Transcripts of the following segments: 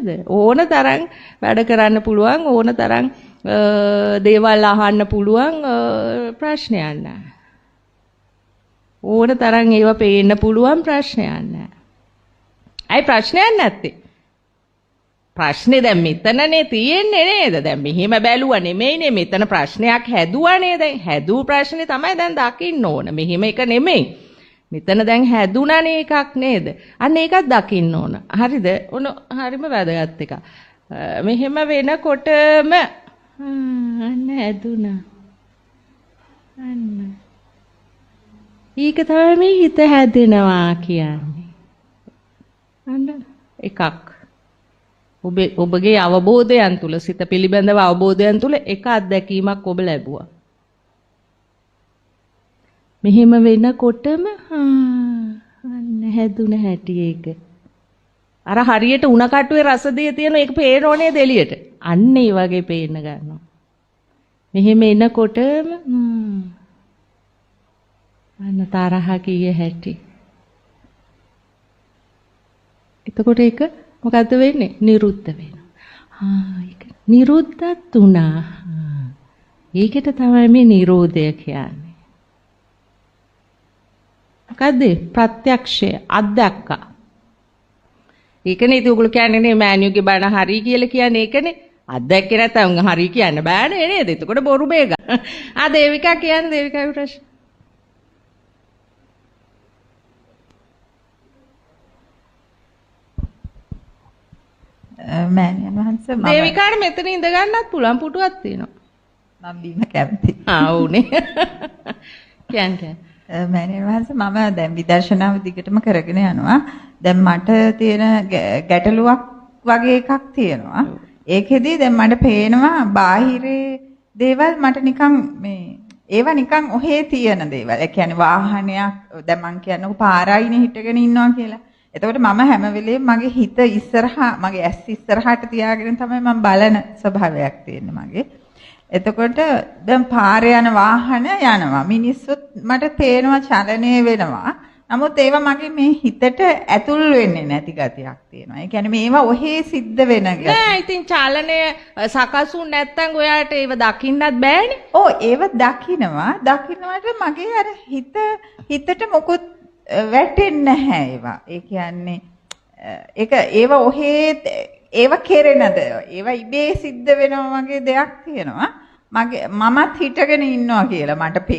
නේද? ඕන තරම් වැඩ කරන්න පුළුවන්, ඕන තරම් දේවල් අහන්න පුළුවන්, ප්‍රශ්නයක් නැහැ. ඕන තරම් ඒවා පේන්න පුළුවන්, ප්‍රශ්නයක් නැහැ. අයි ප්‍රශ්නයක් නැත්තේ. ප්‍රශ්නේ දැන් මෙතනනේ තියෙන්නේ නේද? දැන් මෙහෙම බැලුවා නෙමෙයිනේ, මෙතන ප්‍රශ්නයක් හැදුවානේ. දැන් හැදූ ප්‍රශ්නේ තමයි දැන් දකින්න ඕන. මෙහෙම එක නෙමෙයි. මෙතන දැන් හැදුණානේ එකක් නේද? අන්න ඒකත් දකින්න ඕන. හරිද? ඔන්න හරිම වැදගත් එකක්. මෙහෙම වෙනකොටම අන්න හැදුණා. අන්න. ඊක තමයි මේ හිත හැදෙනවා කියන්නේ. අන්න එකක්. ඔබගේ අවබෝධයන් තුල, සිත පිළිබඳව අවබෝධයන් තුල එක අත්දැකීමක් ඔබ ලැබුවා. මෙහෙම වෙනකොටම අන්න හැදුන හැටි ඒක. අර හරියට උණ කටුවේ රස දිය තියෙන එක පේන ඕනේ දෙලියට. අන්න ඒ වගේ පේන්න ගන්නවා. මෙහෙම එනකොටම අන්න තරහ කිය හැටි. එතකොට ඒක මොකද්ද වෙන්නේ? නිරුද්ධ වෙනවා. ඒක නිරුද්ධත් උනා. ඒකට තමයි මේ නිරෝධය කියන්නේ. මොකද්ද? ප්‍රත්‍යක්ෂය අත්දැක්කා. ඒකනේ ඉතින් ඔයගොල්ලෝ කියන්නේ නේ මෑනියුගේ බණ හරි කියලා කියන්නේ ඒකනේ. අත්දැක්කේ නැත්නම් හරි කියන්න බෑනේ නේද? එතකොට බොරු බේග. දේවිකා කියන්නේ දේවිකාගේ ප්‍රශ්න. මෑණියන් වහන්සේ මම දේවිකාට මෙතන ඉඳ ගන්නත් පුළුවන් පුටුවක් තියෙනවා. මම බීම කැමතියි. උනේ. කියන්නේ. මෑණියන් වහන්සේ මම දැන් විදර්ශනාව දිගටම කරගෙන යනවා. දැන් මට තියෙන ගැටලුවක් වගේ එකක් තියෙනවා. ඒකෙදි දැන් මට පේනවා බාහිරේ දේවල් මට නිකන් මේ ඒවා නිකන් ඔහේ තියෙන දේවල්. ඒ කියන්නේ වාහනයක් දැන් මං කියන්නකො පාරයිනේ හිටගෙන ඉන්නවා කියලා. එතකොට මම හැම වෙලේම මගේ හිත ඉස්සරහා මගේ ඇස් ඉස්සරහාට තියාගෙන තමයි මම බලන ස්වභාවයක් තියෙන්නේ මගේ. එතකොට දැන් පාරේ යන වාහන යනවා. මිනිස්සුත් මට පේනවා චලනය වෙනවා. නමුත් ඒවා මගේ මේ හිතට ඇතුල් වෙන්නේ නැති ගතියක් තියෙනවා. ඒ කියන්නේ මේවා ඔහේ සිද්ධ වෙන ගතිය. නෑ ඉතින් චලනය සකසුන් නැත්තම් ඔයාට ඒව දකින්නත් බෑනේ. ඔව් ඒව දකින්නවා. දකින්නට මගේ අර හිතට මොකුත් වැටෙන්නේ නැහැ ඒවා. ඒ කියන්නේ ඒව ඔහේ ඒව කෙරෙනද ඒව ඉබේ සිද්ධ වෙනවා වගේ දෙයක් තියෙනවා. මමත් හිටගෙන ඉන්නවා කියලා මට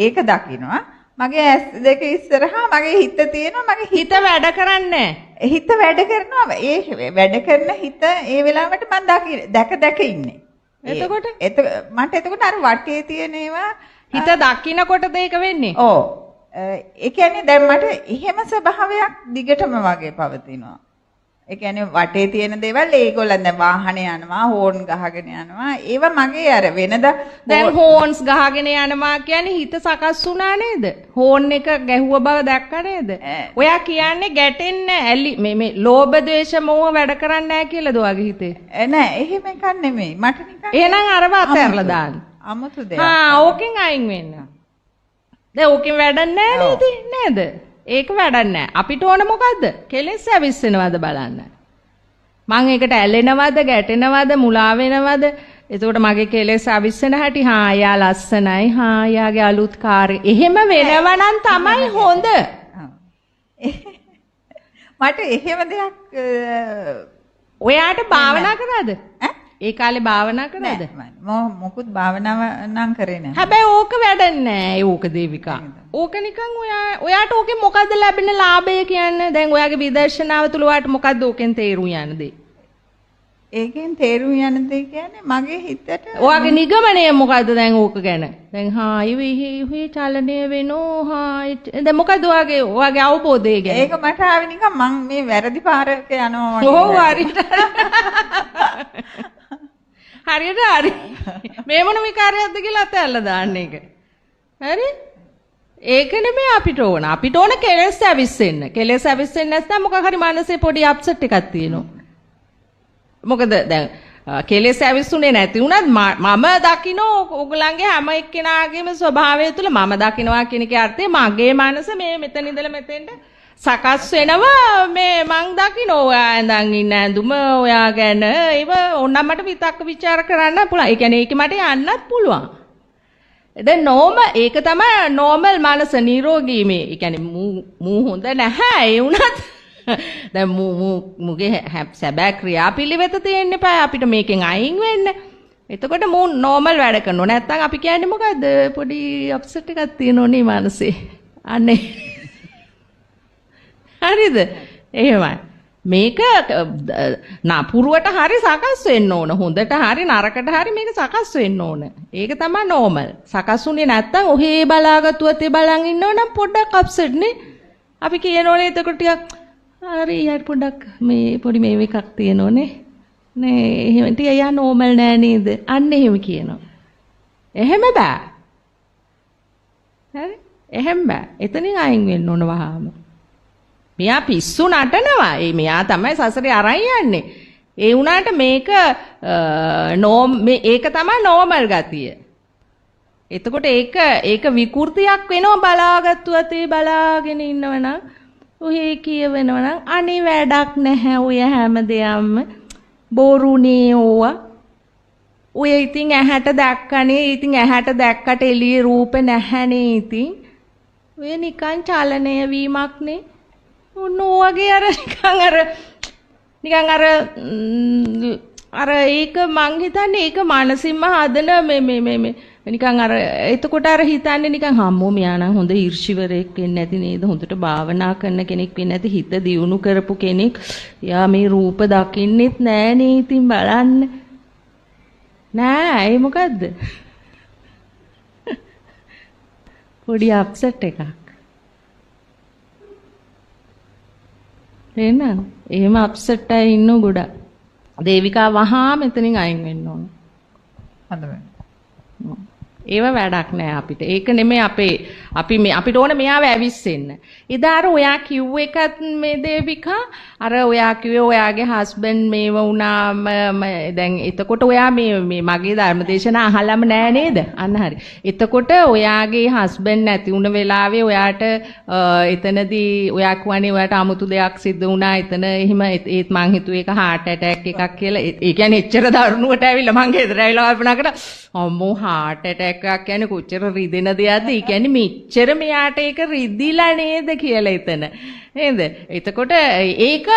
ඒක දකින්නවා. මගේ ඇස් දෙක ඉස්සරහා මගේ හිත තියෙනවා. මගේ හිත වැඩ කරන්නේ හිත වැඩ කරනවා. ඒ වැඩ කරන හිත ඒ වෙලාවට මම දැක ඉන්නේ. එතකොට මට එතකොට අර වටේ තියෙන ඒවා හිත දකින්නකොටද ඒක වෙන්නේ? ඔව්. ඒ කියන්නේ දැන් මට එහෙම ස්වභාවයක් දිගටම වගේ පවතිනවා. ඒ කියන්නේ වටේ තියෙන දේවල් ඒගොල්ලන් දැන් වාහනේ යනවා හෝන් ගහගෙන යනවා ඒවා මගේ අර වෙනද දැන් හෝන්ස් ගහගෙන යනවා කියන්නේ හිත සකස් වුණා නේද? හෝන් එක ගැහුව බව දැක්ක නේද? ඔයා කියන්නේ ගැටෙන්නේ ඇලි මේ ලෝභ ද්වේෂ මෝහ වැඩ කරන්නේ නැහැ කියලාද ඔයාගේ හිතේ? නෑ එහෙම එකක් නෙමෙයි. මට නිකන් එහෙනම් අරව අතහැරලා දාන්න. අමුතු දෙයක්. ඕකෙන් අයින් වෙන්න. දැන් ඕකෙන් වැඩක් නැහැ නේද? ඒක වැඩක් නැහැ. අපිට ඕන මොකද්ද? කෙලෙස් ඇවිස්සෙනවද බලන්න. මං ඒකට ඇලෙනවද, ගැටෙනවද, මුලා වෙනවද? එතකොට මගේ කෙලෙස් ඇවිස්සෙන හැටි එයා ලස්සනයි. එයාගේ අලුත් කාර්ය. එහෙම වෙනවනම් තමයි හොඳ. මට එහෙම දෙයක් ඔයාට භාවනා කරාද? ඒ කාලේ භාවනා කරාද? මොකුත් භාවනාව නම් කරේ නැහැ. හැබැයි ඕක වැඩක් නැහැ. ඕක දේවිකා. ඕක නිකන් ඔයාට ඕකෙන් මොකද්ද ලැබෙන ලාභය කියන්නේ? දැන් ඔයාගේ විදර්ශනාව තුල ඔයාට මොකද්ද ඕකෙන් තේරුම් යන දේ? ඒකෙන් තේරුම් යන දේ කියන්නේ මගේ හිතට ඔයාගේ නිගමනය මොකද්ද දැන් ඕක ගැන? දැන් ඉවි චලනය වෙනෝ දැන් මොකද්ද ඔයාගේ අවබෝධය ගැන? ඒක මට ආවේ නිකන් මං මේ වැරදි පාරක යනවා වගේ. ඔව් හරියට. හරියට හරි. මේ මොන විකාරයක්ද කියලා අතල්ලා දාන්න එක. හරි? ඒක නෙමෙයි අපිට ඕන. අපිට ඕන කෙලෙස් ඇවිස්සෙන්න. කෙලෙස් ඇවිස්සෙන්නේ නැත්නම් මොකක් හරි මානසික පොඩි අප්සෙට් එකක් තියෙනවා. මොකද දැන් කෙලෙස් ඇවිස්සුනේ නැති වුණත් මම දකින්න ඔයගලන්ගේ හැම එක්කෙනාගේම ස්වභාවය තුළ මම දකින්නවා කියන එකේ අර්ථය මගේ මනස මේ මෙතන ඉඳලා මෙතෙන්ට සකස් වෙනවා මේ මං දකින්න ඔයා ඇඳන් ඉන්න ඇඳුම ඔයා ගැන ඒව ඕනනම් මට විතක්ක ਵਿਚාර කරන්න පුළුවන්. ඒ කියන්නේ ඒක මට යන්නත් පුළුවන්. දැන් ඒක තමයි normal මනස නිරෝගී මේ. ඒ කියන්නේ මූ හොඳ නැහැ ඒ වුණත් දැන් මුගේ සැබෑ ක්‍රියාපිළිවෙත තියෙන්න එපා අපිට මේකෙන් අයින් වෙන්න. එතකොට මූ normal වැඩ කරනවා. නැත්තම් අපි කියන්නේ මොකද්ද පොඩි අප්සෙට් එකක් තියෙනෝනේ මනසේ. අනේ හරිද? එහෙමයි. මේක නපුරුවට හරි සකස් වෙන්න ඕන. හොඳට හරි නරකට හරි මේක සකස් වෙන්න ඕන. ඒක තමයි normal. සකස් උනේ නැත්තම් ඔහේ බලාගත්තුවත් ඒ බලන් ඉන්නවනම් පොඩ්ඩක් අප්සෙට් නේ. අපි කියනෝනේ එතකොට ටිකක් හරි යාට පොඩ්ඩක් මේ පොඩි මේ එකක් තියෙනෝනේ. නේ එහෙම ටික යා normal නෑ නේද? අන්න එහෙම කියනවා. එහෙම බෑ. හරි? එහෙම බෑ. එතනින් අයින් වෙන්න ඕන වහාම. මෙයා පිස්සු නටනවා. මෙයා තමයි සසරේ අරන් යන්නේ. ඒ වුණාට මේක ඒක තමයි normal ගතිය. එතකොට ඒක විකෘතියක් වෙනවා බලාගත්තුවත් ඒ බලාගෙන ඉන්නවනම් ඔහේ කියවෙනවනම් අනේ වැඩක් නැහැ ඔය හැමදේම බොරුනේ ඕවා. ඔය ඉතින් ඇහැට දැක්කනේ. ඉතින් ඇහැට දැක්කට එළියේ රූප නැහැනේ ඉතින්. ඔය නිකන් චලනය වීමක්නේ. ඔන්නෝගේ අර නිකන් අර ඒක මං හිතන්නේ ඒක මානසින්ම හදන මේ නිකන් අර එතකොට අර හිතන්නේ නිකන් හම්මෝ මෙයා නම් හොඳ ඊර්ෂිවරයෙක් වෙන්නේ නැති නේද හොඳට භාවනා කරන කෙනෙක් වෙන්නේ නැති හිත දියුණු කරපු කෙනෙක් යා මේ රූප දකින්නෙත් නෑනේ ඉතින් බලන්න නෑ ඒ මොකද්ද පොඩි අප්සෙට් එකක් එහෙනම් එහෙම අප්සෙට් අය ඉන්නු ගොඩක්. දේවිකා වහා මෙතනින් අයින් වෙන්න ඕන. හොඳයි. ඒව වැඩක් නෑ අපිට. ඒක නෙමෙයි අපිට ඕන මෙයාව ඇවිස්සෙන්න. ඉදා අර ඔයා කිව්ව එකත් මේ දේවිකා අර ඔයා කිව්වේ ඔයාගේ හස්බන්ඩ් මේව වුණාම දැන් එතකොට ඔයා මේ මගේ ධර්මදේශනා අහලම නෑ නේද? අන්න හරි. එතකොට ඔයාගේ හස්බන්ඩ් නැති වුණ වෙලාවේ ඔයාට එතනදී ඔයා කියන්නේ ඔයාට 아무තු දෙයක් සිද්ධ වුණා. එතන එහෙම ඒත් මං හිතුවේ ඒක heart attack එකක් කියලා. ඒ කියන්නේ එච්චර දරුණුවට ඇවිල්ලා මං ගෙදර ඇවිල්ලා කල්පනා කරා අම්මෝ heart attack එකක් කියන්නේ කොච්චර රිදෙන දෙයක්ද? ඒ කියන්නේ මෙච්චර මෙයාට ඒක රිදිලා නේද කියලා එතන. නේද? එතකොට ඒක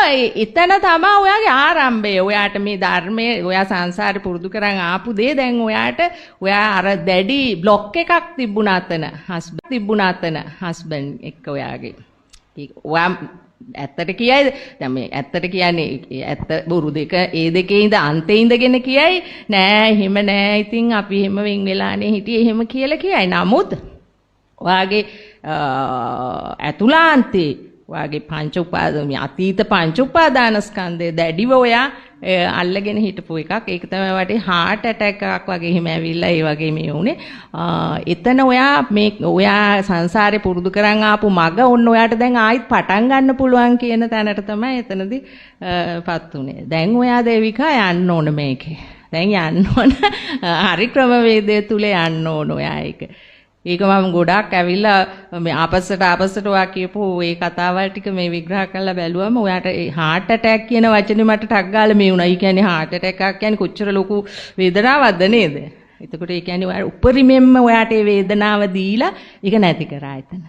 එතන තමයි ඔයාගේ ආරම්භය. ඔයාට මේ ධර්මයේ ඔයා සංසාරේ පුරුදු කරන් ආපු දේ දැන් ඔයා අර දැඩි બ્લોක් එකක් තිබුණා අතන හස්බන්ඩ් එක්ක ඔයාගේ. ඔයා ඇත්තට කියයි දැන් මේ ඇත්තට කියන්නේ ඇත්ත බොරු දෙක ඒ දෙකේ ඉඳ අන්තේ ඉඳගෙන කියයි නෑ එහෙම නෑ ඉතින් අපි එහෙම වෙන් වෙලානේ හිටියේ එහෙම කියලා කියයි. නමුත් ඔයාගේ ඇතුළාන්තේ ඔයාගේ පංච උපාදාන අතීත පංච උපාදානස්කන්ධය දැඩිව ඔයා අල්ලගෙන හිටපු එකක්. ඒක තමයි වටේ heart attack එකක් වගේ එහෙම ඇවිල්ලා ඒ වගේ මේ වුනේ. එතන ඔයා සංසාරේ පුරුදු කරන් ආපු මග ඔන්න ඔයාට දැන් ආයිත් පටන් ගන්න පුළුවන් කියන තැනට තමයි එතනදී පත් උනේ. දැන් ඔයා දේවිකා යන්න ඕන මේකේ. දැන් යන්න ඕන. හරි ක්‍රමවේදය තුල යන්න ඕන ඔයා ඒක. ඒක මම ගොඩක් ඇවිල්ලා මේ ආපස්සට ඔයා කියපු ඒ කතාවල් ටික මේ විග්‍රහ කරලා බැලුවම ඔයාට heart attack කියන වචනේ මට ටක් ගාලා මේ වුණා. ඒ කියන්නේ heart attack එකක් කියන්නේ කොච්චර ලොකු වේදනාවක්ද නේද? එතකොට ඒ කියන්නේ ඔයා උපරිමෙන්ම ඔයාට ඒ වේදනාව දීලා ඒක නැති කරා එතන.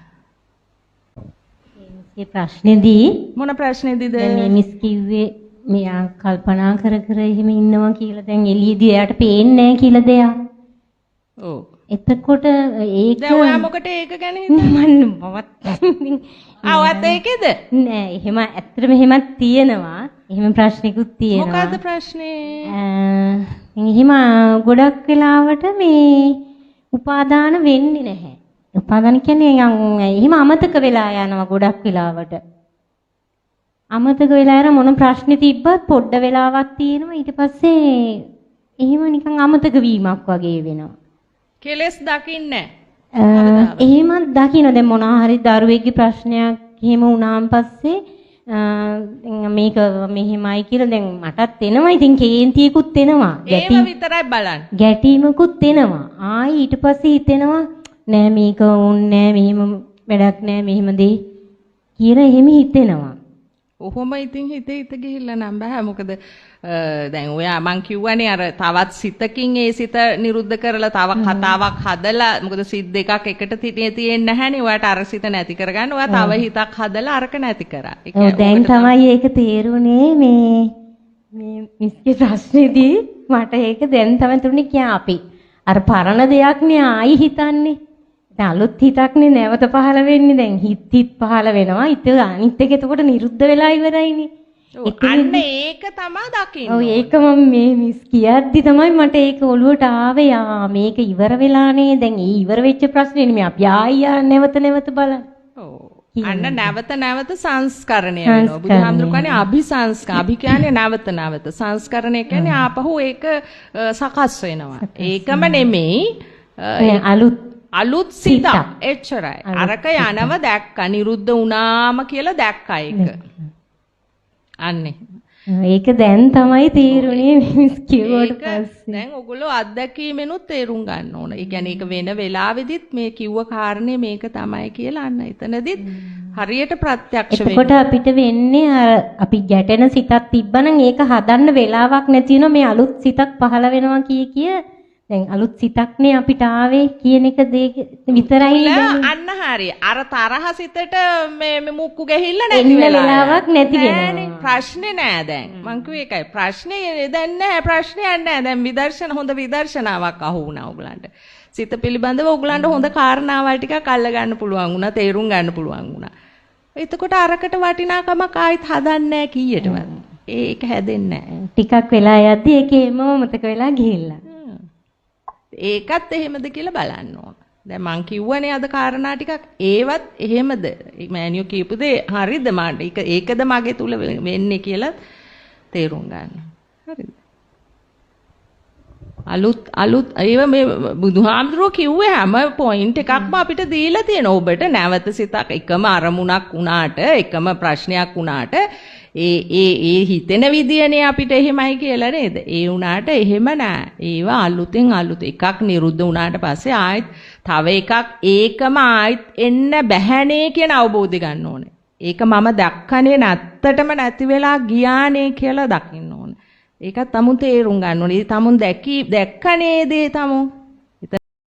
මේ ප්‍රශ්නේදී මොන ප්‍රශ්නේදීද? මේ මිස් කිව්වේ මෙයා කල්පනා කර එහෙම ඉන්නවා කියලා දැන් එළියදී එයාට පේන්නේ නැහැ කියලා දෙයක්. ඔව්. එතකොට ඒක දැන් ඔයා මොකට ඒක ගැන හිතන්නේ? මම ආවත් ඒකේද? නෑ එහෙම ඇත්තටම එහෙමත් තියෙනවා. එහෙම ප්‍රශ්නිකුත් තියෙනවා. මොකද්ද ප්‍රශ්නේ? එහෙම ගොඩක් වෙලාවට මේ උපාදාන වෙන්නේ නැහැ. උපාදාන කියන්නේ එහෙම අමතක වෙලා යනවා ගොඩක් වෙලාවට. අමතක වෙලා යන මොන ප්‍රශ්නේ තිබ්බත් පොඩ්ඩ වෙලාවක් තියෙනවා ඊට පස්සේ එහෙම නිකන් අමතක වීමක් වගේ වෙනවා. කෙලස් දකින්නේ එහෙමත් දකින්න දැන් මොනවා හරි දරුවෙක්ගේ ප්‍රශ්නයක් එහෙම වුණාන් පස්සේ මේක මෙහෙමයි කියලා දැන් මටත් එනවා ඉතින් කේන්තියකුත් එනවා ඒව විතරයි බලන්න ගැටීමකුත් එනවා ආයි ඊට පස්සේ හිතෙනවා නෑ මේක උන්නේ නෑ මෙහෙම වැඩක් නෑ මෙහෙම දෙයි කියලා එහෙම හිතෙනවා. ඔහොම ඉතින් හිත ගිහිල්ලා නම් බෑ. මොකද දැන් ඔයා මං කිව්වනේ අර තවත් සිතකින් ඒ සිත නිරුද්ධ කරලා තව කතාවක් හදලා මොකද සිත් දෙකක් එකට තියෙන්නේ නැහැනේ. ඔයාට අර සිත නැති කරගන්න. ඔයා තව හිතක් හදලා අරක නැති කරා. දැන් තමයි ඒක තේරුනේ මේ මිස්ගේ ප්‍රශ්නේදී මට ඒක දැන් තමයි තුනේ කියා අපි අර පරණ දෙයක්නේ ආයි හිතන්නේ. දැන් අලුත් හිතක්නේ නැවත පහළ වෙන්නේ. දැන් හිත පහළ වෙනවා. අනිත් එක එතකොට නිරුද්ධ වෙලා ඉවරයිනේ. අන්න ඒක තමයි දකින්න. ඔව් ඒක මම මේ මිස් කියද්දි තමයි මට ඒක ඔළුවට ආවේ. මේක ඉවර වෙලානේ. දැන් ඒ ඉවර වෙච්ච ප්‍රශ්නේ නෙමෙයි අපි ආයෙ නැවත බලන්න. ඔව්. අන්න නැවත සංස්කරණය වෙනවා. බුදුහාමුදුරු කියන්නේ අභිසංස්කාර. අභි කියන්නේ නැවත. සංස්කරණය කියන්නේ ආපහු ඒක සකස් වෙනවා. ඒකම නෙමෙයි අලුත් සිතක්. එච්චරයි. අරක යනව දැක්කා. නිරුද්ධ වුණාම කියලා දැක්කා ඒක. අන්නේ. ඒක දැන් තමයි තේරුනේ මිස් කිව්වට පස්සේ. දැන් ඔයගොල්ලෝ අත්දැකීමෙනුත් තේරුම් ගන්න ඕන. ඒ කියන්නේ ඒක වෙන වෙලාවෙදිත් මේ කිව්ව කාරණේ මේක තමයි කියලා අන්න එතනදිත් හරියට ප්‍රත්‍යක්ෂ වෙනවා. එතකොට අපිට වෙන්නේ අපි ගැටෙන සිතක් තිබ්බනම් ඒක හදන්න වෙලාවක් නැති වෙනවා. මේ අලුත් සිතක් පහළ වෙනවා කිය දැන් අලුත් සිතක්නේ අපිට ආවේ කියන එක විතරයි අන්න හරිය. අර තරහ සිතට මේ මුක්කු ගහිල්ලා නැති වෙලාවක් නැති වෙනවා. ප්‍රශ්නේ නෑ දැන්. මං කිව්වේ ඒකයි. ප්‍රශ්නේ දැන් නෑ. ප්‍රශ්නයක් නෑ. දැන් හොඳ විදර්ශනාවක් අහු වුණා ඔයගලන්ට. සිත පිළිබඳව ඔයගලන්ට හොඳ කාරණාවල් ටිකක් අල්ල ගන්න පුළුවන් වුණා. තේරුම් ගන්න පුළුවන් වුණා. එතකොට අරකට වටිනාකමක් ආයිත් හදන්නේ නෑ කීයටවත්. ඒක හැදෙන්නේ නෑ. ටිකක් වෙලා යද්දි ඒකේම මතක වෙලා ගිහිල්ලා. ඒකත් එහෙමද කියලා බලන්න ඕන. දැන් මං කිව්වනේ අද කාරණා ටිකක් ඒවත් එහෙමද? මෑනියෝ කියපු දේ හරිද මාට? ඒකද මගේ තුල වෙන්නේ කියලා තේරුම් ගන්න. හරිද? අලුත් ඒව මේ බුදුහාමුදුරුවෝ කිව්වේ හැම පොයින්ට් එකක්ම අපිට දීලා තියෙනවා. ඔබට නැවත සිතක් එකම අරමුණක් වුණාට එකම ප්‍රශ්නයක් වුණාට ඒ හිතෙන විදියනේ අපිට එහෙමයි කියලා නේද? ඒ වුණාට එහෙම නෑ. ඒවා අලුතෙන් අලුත් එකක් නිරුද්ධ වුණාට පස්සේ ආයෙත් තව එකක් ඒකම ආයෙත් එන්න බැහැනේ කියන අවබෝධය ගන්න ඕනේ. ඒක මම දැක්කනේ නැත්තටම නැති වෙලා ගියානේ කියලා දකින්න ඕනේ. ඒකත් තමුන් තේරුම් ගන්න ඕනේ. තමුන් දැක්කනේ දේ තමුන්